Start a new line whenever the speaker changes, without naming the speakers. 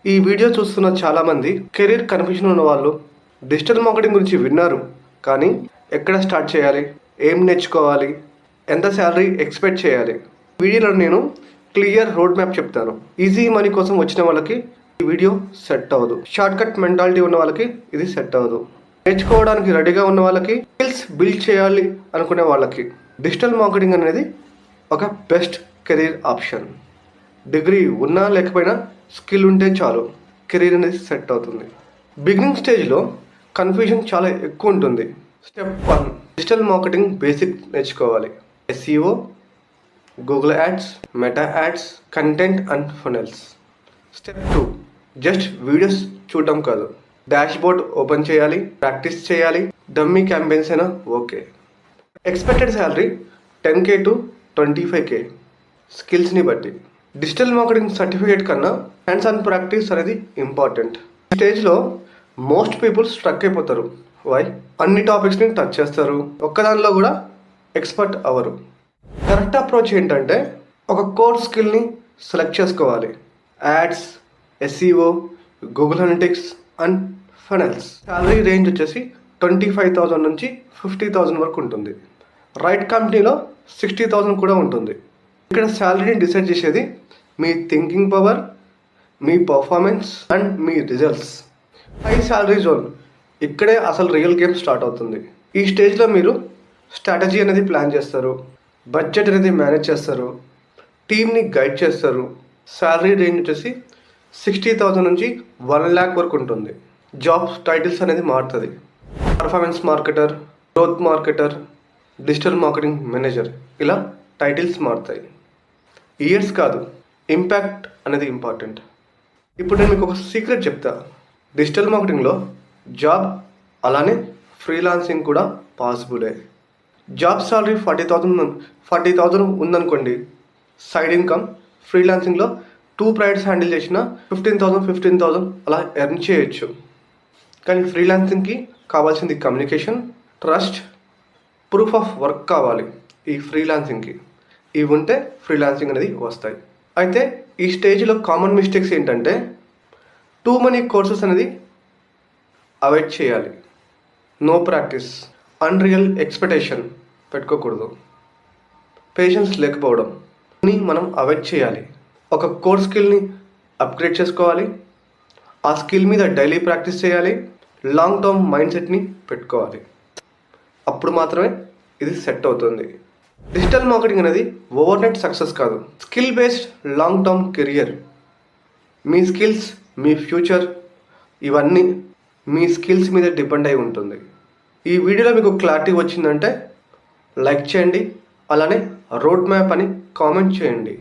ఈ వీడియో చూస్తున్న చాలామంది కెరీర్ కన్ఫ్యూజన్ ఉన్న వాళ్ళు డిజిటల్ మార్కెటింగ్ గురించి విన్నారు, కానీ ఎక్కడ స్టార్ట్ చేయాలి, ఏం నేర్చుకోవాలి, ఎంత శాలరీ ఎక్స్పెక్ట్ చేయాలి. వీడియోలో నేను క్లియర్ రోడ్ మ్యాప్ చెప్తాను. ఈజీ మనీ కోసం వచ్చిన వాళ్ళకి ఈ వీడియో సెట్ అవ్వదు. షార్ట్ కట్ మెంటాలిటీ ఉన్న వాళ్ళకి ఇది సెట్ అవ్వదు. నేర్చుకోవడానికి రెడీగా ఉన్న వాళ్ళకి, స్కిల్స్ బిల్డ్ చేయాలి అనుకునే వాళ్ళకి డిజిటల్ మార్కెటింగ్ అనేది ఒక బెస్ట్ కెరీర్ ఆప్షన్. డిగ్రీ ఉన్నా లేకపోయినా స్కిల్ ఉంటే చాలు, కెరీర్ అనేది సెట్ అవుతుంది. బిగినింగ్ స్టేజ్లో కన్ఫ్యూజన్ చాలా ఎక్కువ ఉంటుంది. స్టెప్ 1, డిజిటల్ మార్కెటింగ్ బేసిక్ నేర్చుకోవాలి. SEO, Google ads, Meta ads, content and funnels. Step 2, just videos చూడటం కాదు, డాష్ బోర్డ్ ఓపెన్ చేయాలి, ప్రాక్టీస్ చేయాలి. డమ్మీ క్యాంపెయిన్స్ అయినా okay. Expected salary 10K to 25K స్కిల్స్ని బట్టి. డిజిటల్ మార్కెటింగ్ సర్టిఫికేట్ కన్నా హ్యాండ్స్ ఆన్ ప్రాక్టీస్ అనేది ఇంపార్టెంట్. ఈ స్టేజ్లో మోస్ట్ పీపుల్ స్ట్రక్ అయిపోతారు. వై? అన్ని టాపిక్స్ని టచ్ చేస్తారు, ఒక్కదానిలో కూడా ఎక్స్పర్ట్ అవ్వరు. కరెక్ట్ అప్రోచ్ ఏంటంటే ఒక కోర్ స్కిల్ని సెలెక్ట్ చేసుకోవాలి. Ads, SEO, Google analytics and funnels. Salary range వచ్చేసి 25,000 నుంచి 50,000 వరకు ఉంటుంది. రైట్ కంపెనీలో 60,000 కూడా ఉంటుంది. ఇక్కడ శాలరీని డిసైడ్ చేసేది మీ థింకింగ్ పవర్, మీ పర్ఫార్మెన్స్ అండ్ మీ రిజల్ట్స్. హై శాలరీ జోన్, ఇక్కడే అసలు రియల్ గేమ్ స్టార్ట్ అవుతుంది. ఈ స్టేజ్లో మీరు స్ట్రాటజీ అనేది ప్లాన్ చేస్తారు, బడ్జెట్ అనేది మేనేజ్ చేస్తారు, టీమ్ని గైడ్ చేస్తారు. శాలరీ రేంజ్ వచ్చేసి 60,000 నుంచి 1 lakh వరకు ఉంటుంది. జాబ్ టైటిల్స్ అనేది మారుతుంది. Performance marketer, growth marketer, digital marketing manager, ఇలా టైటిల్స్ మారుతాయి. ఇయర్స్ కాదు, ఇంపాక్ట్ అనేది ఇంపార్టెంట్. ఇప్పుడు నేను మీకు ఒక సీక్రెట్ చెప్తా. డిజిటల్ మార్కెటింగ్లో జాబ్ అలానే ఫ్రీలాన్సింగ్ కూడా పాసిబులే. జాబ్ సాలరీ 40,000 ఉందనుకోండి, సైడ్ ఇన్కమ్ ఫ్రీలాన్సింగ్లో 2 ప్రాజెక్ట్స్ హ్యాండిల్ చేసిన 15,000 అలా ఎర్న్ చేయొచ్చు. కానీ ఫ్రీలాన్సింగ్కి కావాల్సింది communication, trust, proof of work కావాలి. ఈ ఫ్రీలాన్సింగ్కి ఇవి ఉంటే ఫ్రీలాన్సింగ్ అనేది వస్తాయి. అయితే ఈ స్టేజ్లో కామన్ మిస్టేక్స్ ఏంటంటే టూ మనీ కోర్సెస్ అనేది అవాయిడ్ చేయాలి. నో ప్రాక్టీస్, అన్రియల్ ఎక్స్పెక్టేషన్ పెట్టుకోకూడదు, పేషెన్స్ లేకపోవడం మనం అవాయిడ్ చేయాలి. ఒక కోర్ స్కిల్ని అప్గ్రేడ్ చేసుకోవాలి, ఆ స్కిల్ మీద డైలీ ప్రాక్టీస్ చేయాలి, లాంగ్ టర్మ్ మైండ్ సెట్ని పెట్టుకోవాలి. అప్పుడు మాత్రమే ఇది సెట్ అవుతుంది. డిజిటల్ మార్కెటింగ్ అనేది ఓవర్ నైట్ సక్సెస్ కాదు, skill based long term career. మీ స్కిల్స్, మీ ఫ్యూచర్, ఇవన్నీ మీ స్కిల్స్ మీద డిపెండ్ అయి ఉంటుంది. ఈ వీడియోలో మీకు క్లారిటీ వచ్చిందంటే లైక్ చేయండి, అలానే రోడ్ మ్యాప్ అని కామెంట్ చేయండి.